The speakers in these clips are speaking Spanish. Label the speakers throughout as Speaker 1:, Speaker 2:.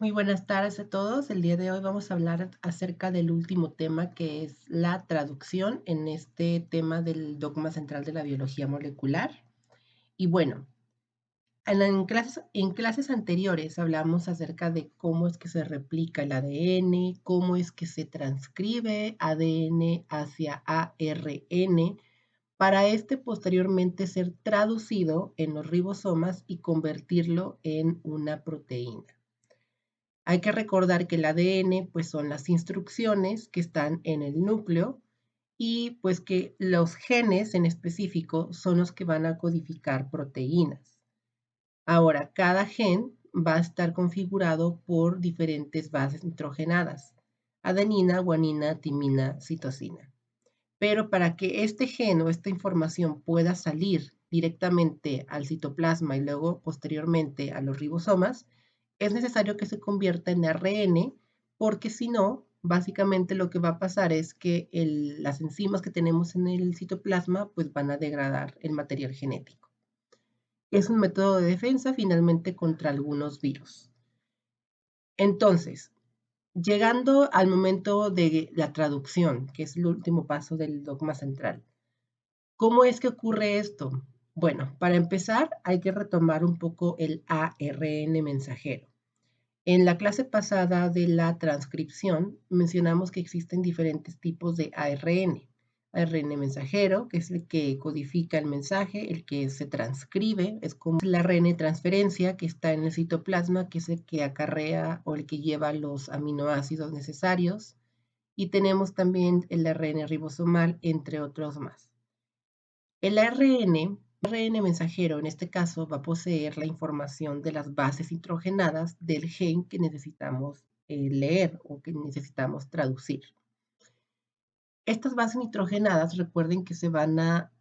Speaker 1: Muy buenas tardes a todos. El día de hoy vamos a hablar acerca del último tema que es la traducción en este tema del dogma central de la biología molecular. Y bueno, en clases anteriores hablamos acerca de cómo es que se replica el ADN, cómo es que se transcribe ADN hacia ARN para posteriormente ser traducido en los ribosomas y convertirlo en una proteína. Hay que recordar que el ADN pues son las instrucciones que están en el núcleo y pues que los genes en específico son los que van a codificar proteínas. Ahora, cada gen va a estar configurado por diferentes bases nitrogenadas: adenina, guanina, timina, citosina. Pero para que este gen o esta información pueda salir directamente al citoplasma y luego posteriormente a los ribosomas, es necesario que se convierta en ARN, porque si no, básicamente lo que va a pasar es que las enzimas que tenemos en el citoplasma pues van a degradar el material genético. Es un método de defensa finalmente contra algunos virus. Entonces, llegando al momento de la traducción, que es el último paso del dogma central. ¿Cómo es que ocurre esto? Bueno, para empezar hay que retomar un poco el ARN mensajero. En la clase pasada de la transcripción mencionamos que existen diferentes tipos de ARN. ARN mensajero, que es el que codifica el mensaje, el que se transcribe, es como el ARN transferencia que está en el citoplasma, que es el que acarrea o el que lleva los aminoácidos necesarios. Y tenemos también el ARN ribosomal, entre otros más. El ARN mensajero en este caso va a poseer la información de las bases nitrogenadas del gen que necesitamos leer o que necesitamos traducir. Estas bases nitrogenadas, recuerden que se van a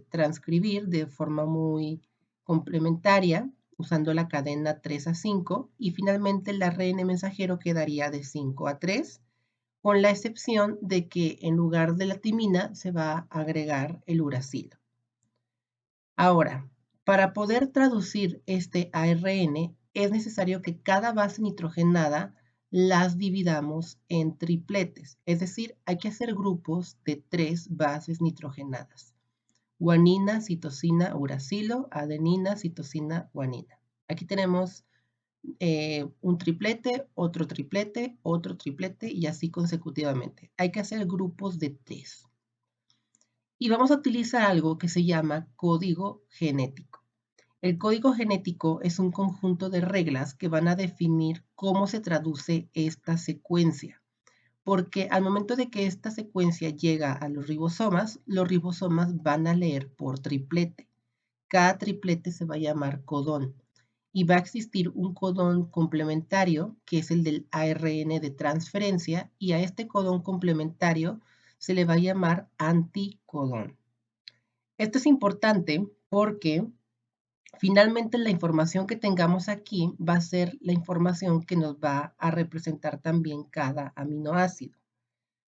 Speaker 1: transcribir de forma muy complementaria usando la cadena 3 a 5 y finalmente el ARN mensajero quedaría de 5 a 3, con la excepción de que en lugar de la timina se va a agregar el uracilo. Ahora, para poder traducir este ARN, es necesario que cada base nitrogenada las dividamos en tripletes, es decir, hay que hacer grupos de 3 bases nitrogenadas: guanina, citosina, uracilo, adenina, citosina, guanina. Aquí tenemos un triplete, otro triplete y así consecutivamente. Hay que hacer grupos de 3. Y vamos a utilizar algo que se llama código genético. El código genético es un conjunto de reglas que van a definir cómo se traduce esta secuencia, porque al momento de que esta secuencia llega a los ribosomas van a leer por triplete. Cada triplete se va a llamar codón y va a existir un codón complementario, que es el del ARN de transferencia, y a este codón complementario se le va a llamar anticodón. Esto es importante porque finalmente la información que tengamos aquí va a ser la información que nos va a representar también cada aminoácido.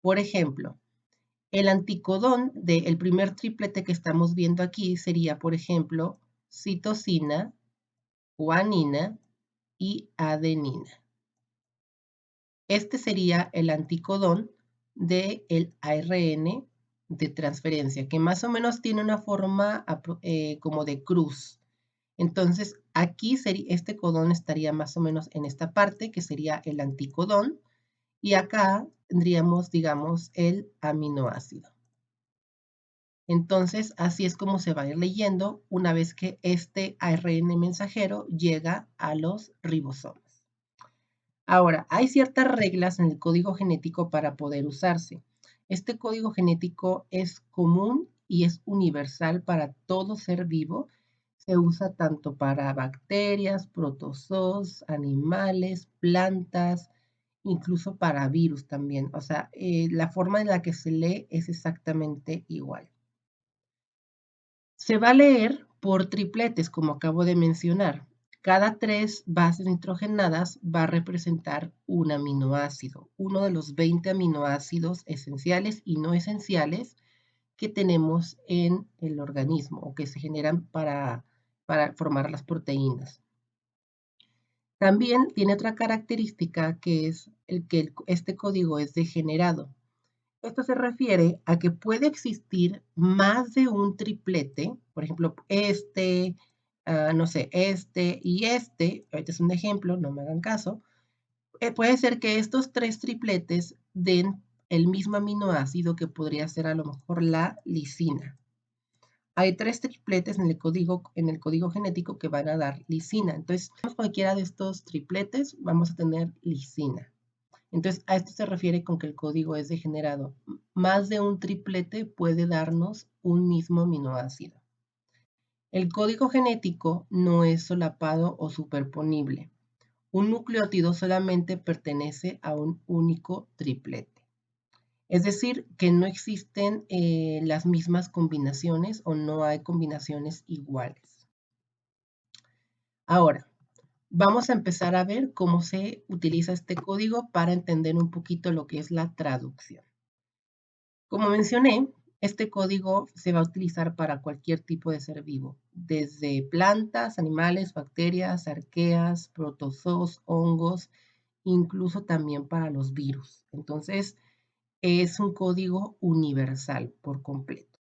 Speaker 1: Por ejemplo, el anticodón del primer triplete que estamos viendo aquí sería, por ejemplo, citosina, guanina y adenina. Este sería el anticodón del ARN de transferencia, que más o menos tiene una forma como de cruz. Entonces, aquí este codón estaría más o menos en esta parte, que sería el anticodón, y acá tendríamos, digamos, el aminoácido. Entonces, así es como se va a ir leyendo una vez que este ARN mensajero llega a los ribosomas. Ahora, hay ciertas reglas en el código genético para poder usarse. Este código genético es común y es universal para todo ser vivo. Se usa tanto para bacterias, protozoos, animales, plantas, incluso para virus también. O sea, la forma en la que se lee es exactamente igual. Se va a leer por tripletes, como acabo de mencionar. Cada 3 bases nitrogenadas va a representar un aminoácido, uno de los 20 aminoácidos esenciales y no esenciales que tenemos en el organismo o que se generan para formar las proteínas. También tiene otra característica que es este código es degenerado. Esto se refiere a que puede existir más de un triplete, por ejemplo, no sé, este y este, este es un ejemplo, no me hagan caso. Puede ser que estos tres tripletes den el mismo aminoácido que podría ser a lo mejor la lisina. Hay tres tripletes en el código genético que van a dar lisina. Entonces, cualquiera de estos tripletes, vamos a tener lisina. Entonces, a esto se refiere con que el código es degenerado. Más de un triplete puede darnos un mismo aminoácido. El código genético no es solapado o superponible. Un nucleótido solamente pertenece a un único triplete. Es decir, que no existen las mismas combinaciones o no hay combinaciones iguales. Ahora, vamos a empezar a ver cómo se utiliza este código para entender un poquito lo que es la traducción. Como mencioné, este código se va a utilizar para cualquier tipo de ser vivo, desde plantas, animales, bacterias, arqueas, protozoos, hongos, incluso también para los virus. Entonces, es un código universal por completo.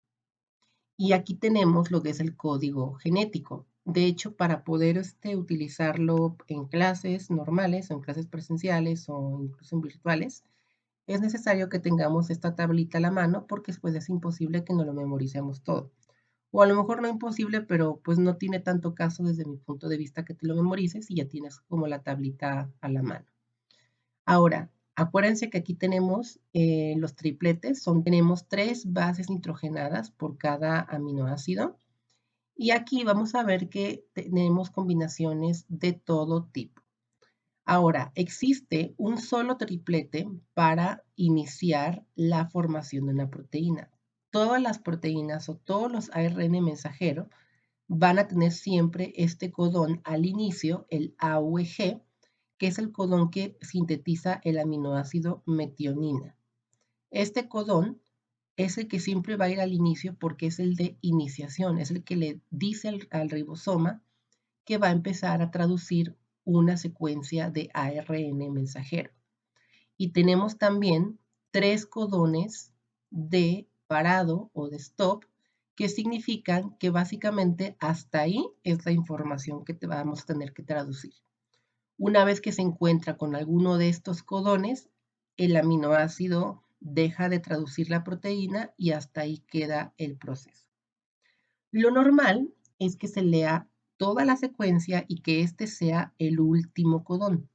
Speaker 1: Y aquí tenemos lo que es el código genético. De hecho, para poder utilizarlo en clases normales, o en clases presenciales o incluso en virtuales, es necesario que tengamos esta tablita a la mano porque después es imposible que no lo memoricemos todo. O a lo mejor no imposible, pero pues no tiene tanto caso desde mi punto de vista que te lo memorices y ya tienes como la tablita a la mano. Ahora, acuérdense que aquí tenemos los tripletes, tenemos 3 bases nitrogenadas por cada aminoácido. Y aquí vamos a ver que tenemos combinaciones de todo tipo. Ahora, existe un solo triplete para iniciar la formación de una proteína. Todas las proteínas o todos los ARN mensajero van a tener siempre este codón al inicio, el AUG, que es el codón que sintetiza el aminoácido metionina. Este codón es el que siempre va a ir al inicio porque es el de iniciación, es el que le dice al ribosoma que va a empezar a traducir una secuencia de ARN mensajero. Y tenemos también 3 codones de parado o de stop, que significan que básicamente hasta ahí es la información que vamos a tener que traducir. Una vez que se encuentra con alguno de estos codones, el aminoácido deja de traducir la proteína y hasta ahí queda el proceso. Lo normal es que se lea toda la secuencia y que este sea el último codón,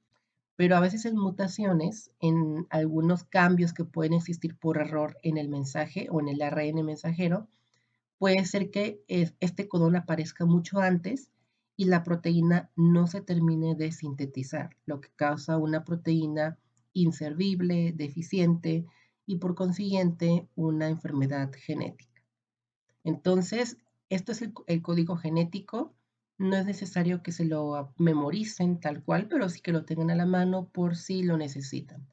Speaker 1: pero a veces en mutaciones, en algunos cambios que pueden existir por error en el mensaje o en el ARN mensajero, puede ser que este codón aparezca mucho antes y la proteína no se termine de sintetizar, lo que causa una proteína inservible, deficiente y por consiguiente una enfermedad genética. Entonces, esto es el código genético. No es necesario que se lo memoricen tal cual, pero sí que lo tengan a la mano por si lo necesitan.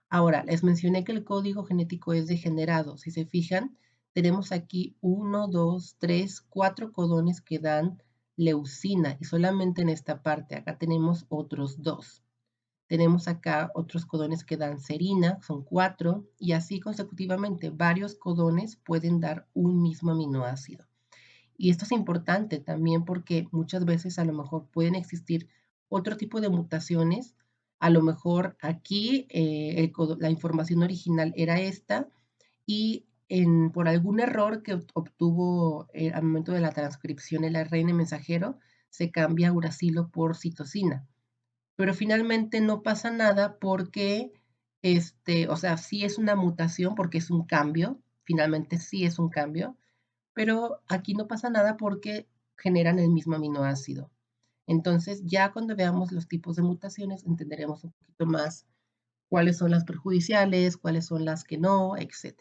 Speaker 1: Ahora, les mencioné que el código genético es degenerado. Si se fijan, tenemos aquí 1, 2, 3, 4 codones que dan leucina y solamente en esta parte, acá tenemos otros 2. Tenemos acá otros codones que dan serina, son 4, y así consecutivamente varios codones pueden dar un mismo aminoácido. Y esto es importante también porque muchas veces a lo mejor pueden existir otro tipo de mutaciones. A lo mejor aquí la información original era esta y por algún error que obtuvo al momento de la transcripción el ARN mensajero, se cambia uracilo por citosina. Pero finalmente no pasa nada porque, o sea, sí es una mutación porque es un cambio, finalmente sí es un cambio, pero aquí no pasa nada porque generan el mismo aminoácido. Entonces, ya cuando veamos los tipos de mutaciones, entenderemos un poquito más cuáles son las perjudiciales, cuáles son las que no, etc.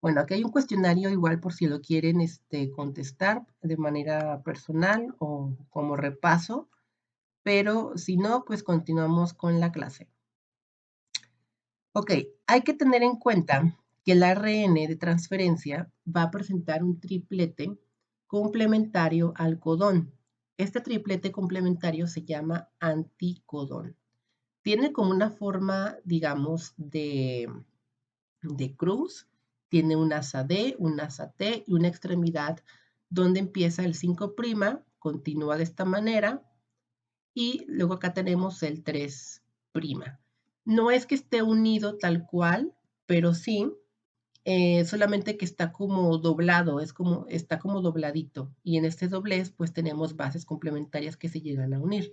Speaker 1: Bueno, aquí hay un cuestionario igual por si lo quieren contestar de manera personal o como repaso, pero si no, pues continuamos con la clase. Ok, hay que tener en cuenta que el ARN de transferencia va a presentar un triplete complementario al codón. Este triplete complementario se llama anticodón. Tiene como una forma, digamos, de cruz, tiene un asa D, un asa T y una extremidad donde empieza el 5', continúa de esta manera y luego acá tenemos el 3'. No es que esté unido tal cual, pero sí, solamente que está como doblado, está como dobladito. Y en este doblez pues tenemos bases complementarias que se llegan a unir.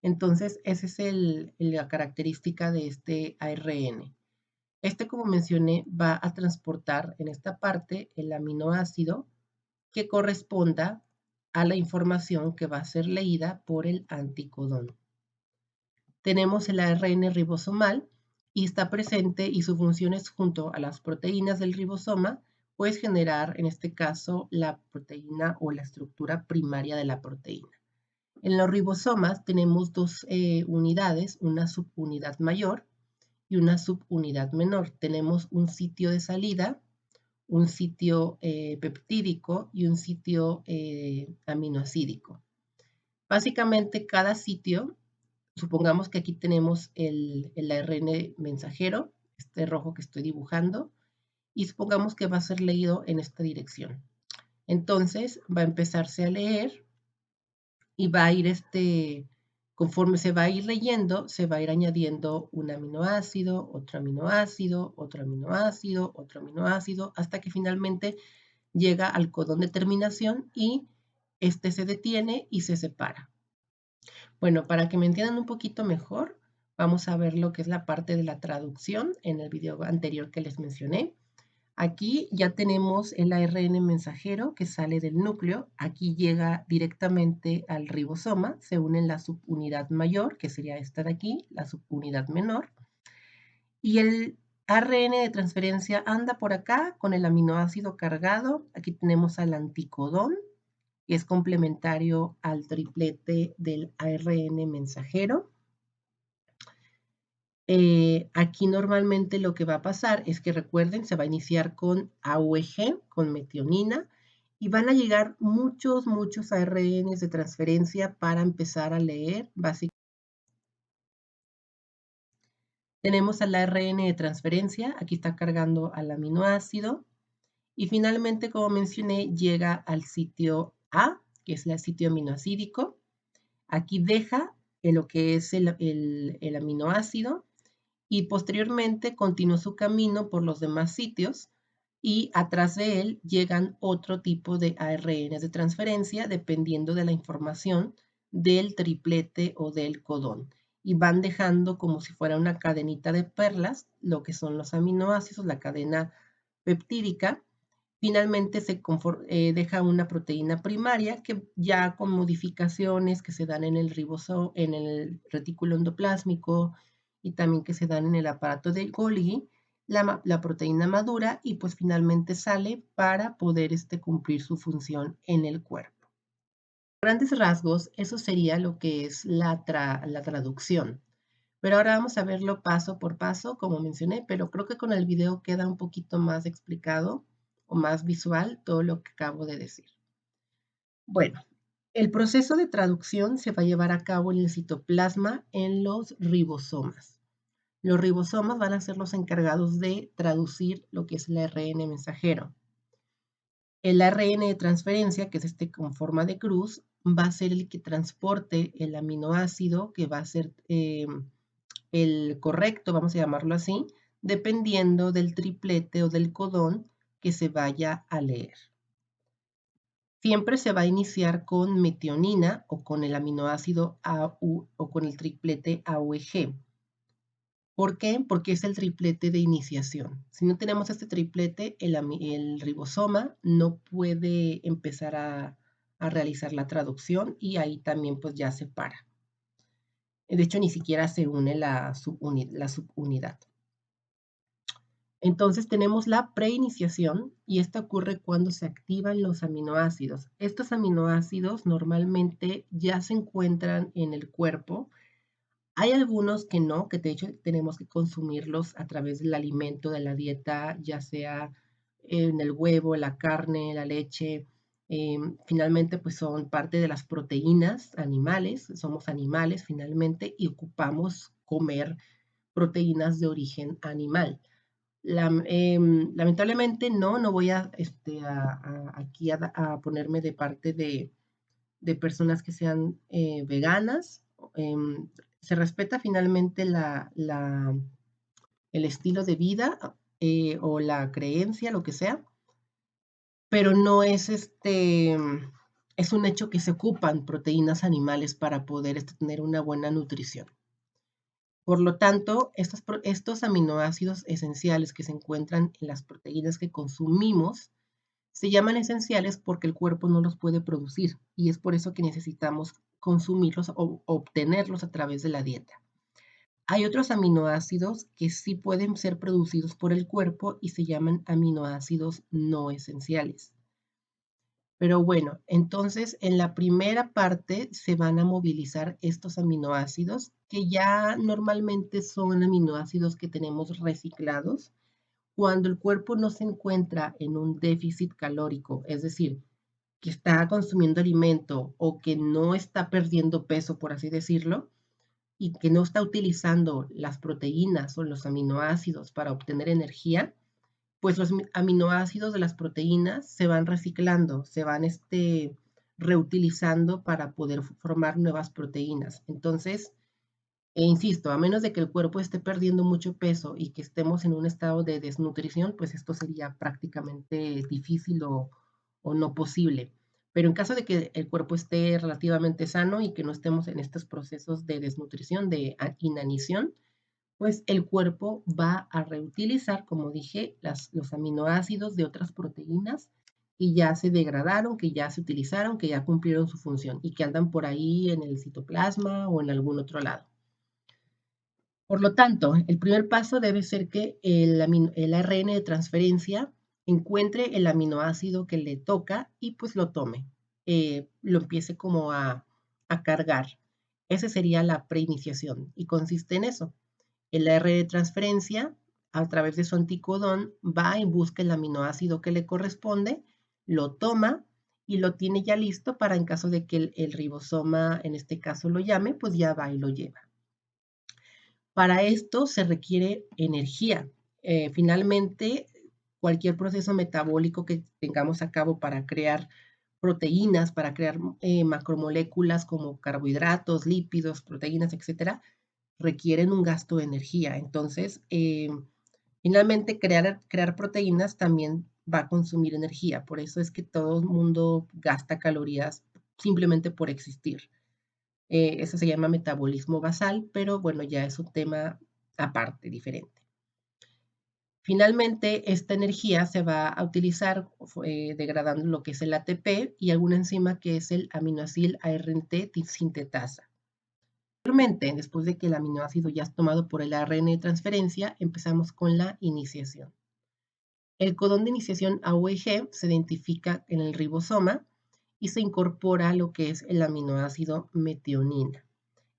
Speaker 1: Entonces, esa es la característica de este ARN. Este, como mencioné, va a transportar en esta parte el aminoácido que corresponda a la información que va a ser leída por el anticodón. Tenemos el ARN ribosomal y está presente y su función es junto a las proteínas del ribosoma, pues generar en este caso la proteína o la estructura primaria de la proteína. En los ribosomas tenemos dos unidades, una subunidad mayor y una subunidad menor. Tenemos un sitio de salida, un sitio peptídico y un sitio aminoacídico. Básicamente cada sitio, supongamos que aquí tenemos el ARN mensajero, este rojo que estoy dibujando, y supongamos que va a ser leído en esta dirección. Entonces va a empezarse a leer y va a ir conforme se va a ir leyendo, se va a ir añadiendo un aminoácido, otro aminoácido, otro aminoácido, otro aminoácido, hasta que finalmente llega al codón de terminación y este se detiene y se separa. Bueno, para que me entiendan un poquito mejor, vamos a ver lo que es la parte de la traducción en el video anterior que les mencioné. Aquí ya tenemos el ARN mensajero que sale del núcleo. Aquí llega directamente al ribosoma, se une en la subunidad mayor, que sería esta de aquí, la subunidad menor. Y el ARN de transferencia anda por acá con el aminoácido cargado. Aquí tenemos al anticodón, que es complementario al triplete del ARN mensajero. Aquí normalmente lo que va a pasar es que recuerden, se va a iniciar con AUG, con metionina, y van a llegar muchos ARNs de transferencia para empezar a leer. Básicamente tenemos al ARN de transferencia, aquí está cargando al aminoácido, y finalmente, como mencioné, llega al sitio A, que es el sitio aminoacídico. Aquí deja lo que es el aminoácido, y posteriormente continuó su camino por los demás sitios y atrás de él llegan otro tipo de ARNs de transferencia dependiendo de la información del triplete o del codón y van dejando como si fuera una cadenita de perlas lo que son los aminoácidos, la cadena peptídica. Finalmente se deja una proteína primaria que ya con modificaciones que se dan en el riboso, en el retículo endoplásmico y también que se dan en el aparato de Golgi, la proteína madura y pues finalmente sale para poder cumplir su función en el cuerpo. A grandes rasgos, eso sería lo que es la traducción. Pero ahora vamos a verlo paso por paso, como mencioné, pero creo que con el video queda un poquito más explicado o más visual todo lo que acabo de decir. Bueno, el proceso de traducción se va a llevar a cabo en el citoplasma en los ribosomas. Los ribosomas van a ser los encargados de traducir lo que es el ARN mensajero. El ARN de transferencia, que es este con forma de cruz, va a ser el que transporte el aminoácido que va a ser el correcto, vamos a llamarlo así, dependiendo del triplete o del codón que se vaya a leer. Siempre se va a iniciar con metionina o con el aminoácido AU o con el triplete AUG. ¿Por qué? Porque es el triplete de iniciación. Si no tenemos este triplete, el ribosoma no puede empezar a realizar la traducción y ahí también pues ya se para. De hecho, ni siquiera se une la subunidad. Entonces tenemos la preiniciación y esta ocurre cuando se activan los aminoácidos. Estos aminoácidos normalmente ya se encuentran en el cuerpo. Hay algunos que no, que de hecho tenemos que consumirlos a través del alimento, de la dieta, ya sea en el huevo, la carne, la leche, Finalmente, pues son parte de las proteínas animales, somos animales finalmente y ocupamos comer proteínas de origen animal. Lamentablemente no voy a, aquí a ponerme de parte de personas que sean veganas. Se respeta finalmente el estilo de vida o la creencia, lo que sea, pero no es es un hecho que se ocupan proteínas animales para poder tener una buena nutrición. Por lo tanto, estos aminoácidos esenciales que se encuentran en las proteínas que consumimos se llaman esenciales porque el cuerpo no los puede producir y es por eso que necesitamos consumirlos o obtenerlos a través de la dieta. Hay otros aminoácidos que sí pueden ser producidos por el cuerpo y se llaman aminoácidos no esenciales. Pero bueno, entonces en la primera parte se van a movilizar estos aminoácidos que ya normalmente son aminoácidos que tenemos reciclados cuando el cuerpo no se encuentra en un déficit calórico, es decir, que está consumiendo alimento o que no está perdiendo peso, por así decirlo, y que no está utilizando las proteínas o los aminoácidos para obtener energía, pues los aminoácidos de las proteínas se van reciclando, se van reutilizando para poder formar nuevas proteínas. Entonces, insisto, a menos de que el cuerpo esté perdiendo mucho peso y que estemos en un estado de desnutrición, pues esto sería prácticamente difícil o no posible. Pero en caso de que el cuerpo esté relativamente sano y que no estemos en estos procesos de desnutrición, de inanición, pues el cuerpo va a reutilizar, como dije, los aminoácidos de otras proteínas que ya se degradaron, que ya se utilizaron, que ya cumplieron su función y que andan por ahí en el citoplasma o en algún otro lado. Por lo tanto, el primer paso debe ser que el ARN de transferencia encuentre el aminoácido que le toca y pues lo tome, lo empiece como a cargar. Esa sería la preiniciación y consiste en eso. El ARN de transferencia, a través de su anticodón, va y busca el aminoácido que le corresponde, lo toma y lo tiene ya listo para en caso de que el ribosoma, en este caso, lo llame, pues ya va y lo lleva. Para esto se requiere energía. Finalmente, cualquier proceso metabólico que tengamos a cabo para crear proteínas, para crear macromoléculas como carbohidratos, lípidos, proteínas, etcétera, requieren un gasto de energía. Entonces, finalmente, crear proteínas también va a consumir energía. Por eso es que todo el mundo gasta calorías simplemente por existir. Eso se llama metabolismo basal, pero bueno, ya es un tema aparte, diferente. Finalmente, esta energía se va a utilizar degradando lo que es el ATP y alguna enzima que es el aminoácido ARNT sintetasa. Posteriormente, después de que el aminoácido ya es tomado por el ARN de transferencia, empezamos con la iniciación. El codón de iniciación AUG se identifica en el ribosoma y se incorpora lo que es el aminoácido metionina.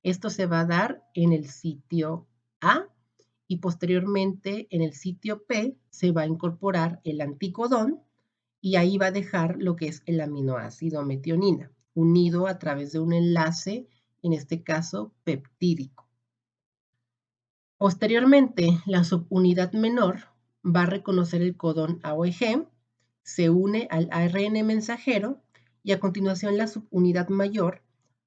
Speaker 1: Esto se va a dar en el sitio A y posteriormente en el sitio P se va a incorporar el anticodón y ahí va a dejar lo que es el aminoácido metionina, unido a través de un enlace, en este caso peptídico. Posteriormente, la subunidad menor va a reconocer el codón AOG, se une al ARN mensajero y a continuación la subunidad mayor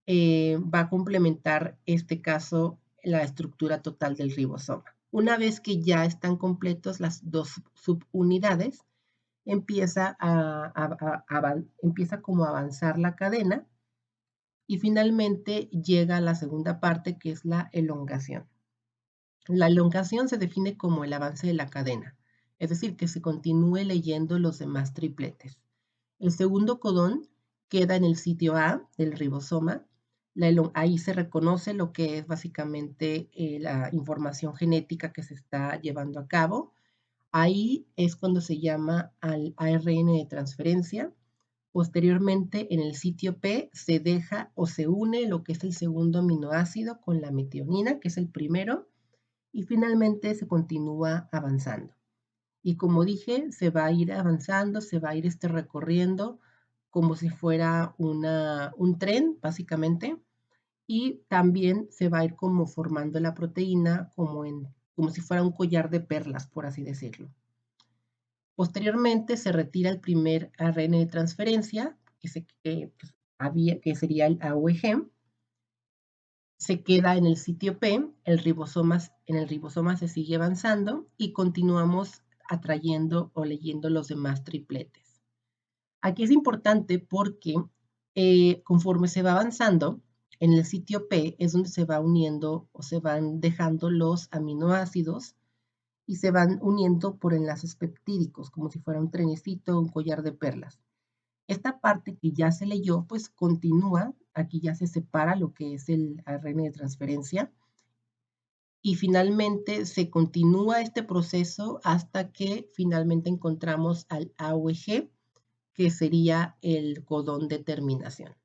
Speaker 1: va a complementar este caso la estructura total del ribosoma. Una vez que ya están completos las dos subunidades, empieza como a avanzar la cadena y finalmente llega a la segunda parte que es la elongación. La elongación se define como el avance de la cadena, es decir, que se continúe leyendo los demás tripletes. El segundo codón queda en el sitio A del ribosoma. Ahí se reconoce lo que es básicamente la información genética que se está llevando a cabo. Ahí es cuando se llama al ARN de transferencia. Posteriormente, en el sitio P se deja o se une lo que es el segundo aminoácido con la metionina, que es el primero, y finalmente se continúa avanzando. Y como dije, se va a ir avanzando, se va a ir recorriendo como si fuera un tren, básicamente, y también se va a ir como formando la proteína como si fuera un collar de perlas, por así decirlo. Posteriormente se retira el primer ARN de transferencia, que sería el AUG, se queda en el sitio P, en el ribosoma se sigue avanzando y continuamos atrayendo o leyendo los demás tripletes. Aquí es importante porque conforme se va avanzando, en el sitio P es donde se va uniendo o se van dejando los aminoácidos y se van uniendo por enlaces peptídicos, como si fuera un trenecito, un collar de perlas. Esta parte que ya se leyó, pues continúa, aquí ya se separa lo que es el ARN de transferencia y finalmente se continúa este proceso hasta que finalmente encontramos al AUG, que sería el codón de terminación.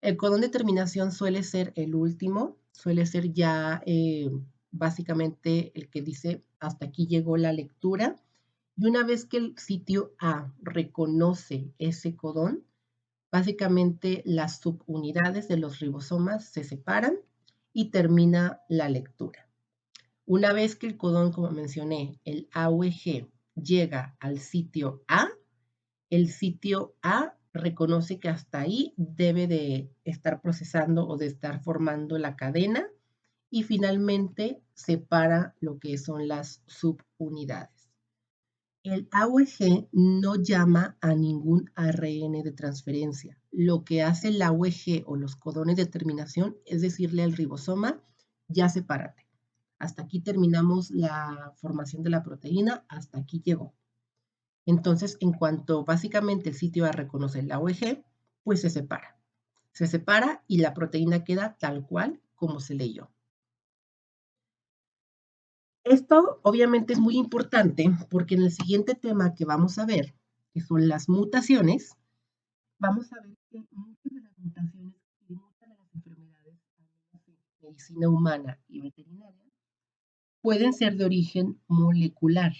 Speaker 1: El codón de terminación suele ser el último, suele ser ya básicamente el que dice hasta aquí llegó la lectura. Y una vez que el sitio A reconoce ese codón, básicamente las subunidades de los ribosomas se separan y termina la lectura. Una vez que el codón, como mencioné, el AUG, llega al sitio A, el sitio A reconoce que hasta ahí debe de estar procesando o de estar formando la cadena y finalmente separa lo que son las subunidades. El AUG no llama a ningún ARN de transferencia. Lo que hace el AUG o los codones de terminación es decirle al ribosoma, ya sepárate. Hasta aquí terminamos la formación de la proteína, hasta aquí llegó. Entonces, en cuanto básicamente el sitio A reconoce el AUG, pues se separa. Se separa y la proteína queda tal cual como se leyó. Esto obviamente es muy importante porque en el siguiente tema que vamos a ver, que son las mutaciones, vamos a ver que muchas de las mutaciones y muchas de las enfermedades, en medicina humana y veterinaria, pueden ser de origen molecular.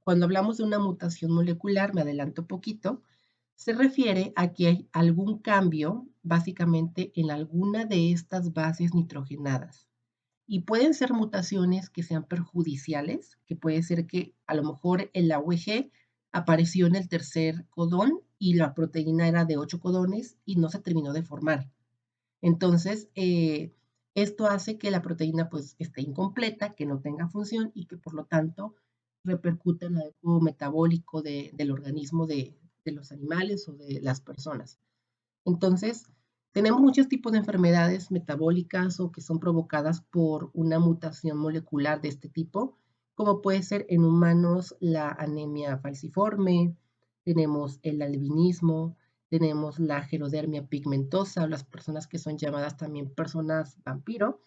Speaker 1: Cuando hablamos de una mutación molecular, me adelanto poquito, se refiere a que hay algún cambio, básicamente, en alguna de estas bases nitrogenadas. Y pueden ser mutaciones que sean perjudiciales, que puede ser que a lo mejor el AUG apareció en el tercer codón y la proteína era de 8 codones y no se terminó de formar. Entonces, esto hace que la proteína pues esté incompleta, que no tenga función y que por lo tanto repercute en el adecuado metabólico del organismo de los animales o de las personas. Entonces, tenemos muchos tipos de enfermedades metabólicas o que son provocadas por una mutación molecular de este tipo, como puede ser en humanos la anemia falciforme, tenemos el albinismo, tenemos la gerodermia pigmentosa, o las personas que son llamadas también personas vampiro,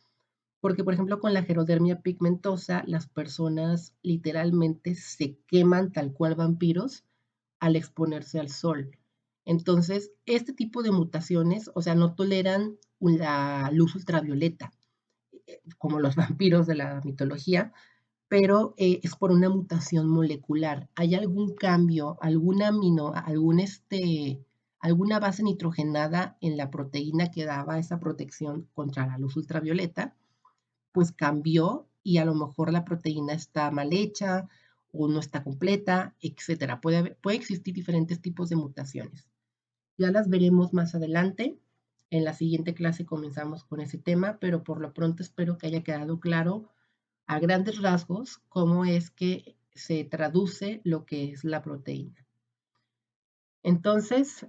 Speaker 1: porque por ejemplo con la gerodermia pigmentosa las personas literalmente se queman tal cual vampiros al exponerse al sol. Entonces, este tipo de mutaciones, o sea, no toleran la luz ultravioleta, como los vampiros de la mitología, pero es por una mutación molecular. Hay algún cambio, alguna base nitrogenada en la proteína que daba esa protección contra la luz ultravioleta, pues cambió y a lo mejor la proteína está mal hecha o no está completa, etcétera. Puede existir diferentes tipos de mutaciones. Ya las veremos más adelante. En la siguiente clase comenzamos con ese tema, pero por lo pronto espero que haya quedado claro a grandes rasgos cómo es que se traduce lo que es la proteína. Entonces,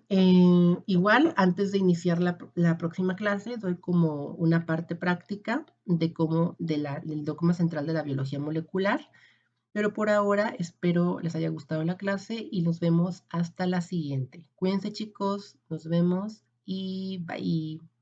Speaker 1: igual, antes de iniciar la próxima clase, doy como una parte práctica del dogma central de la biología molecular, pero por ahora espero les haya gustado la clase y nos vemos hasta la siguiente. Cuídense chicos, nos vemos y bye.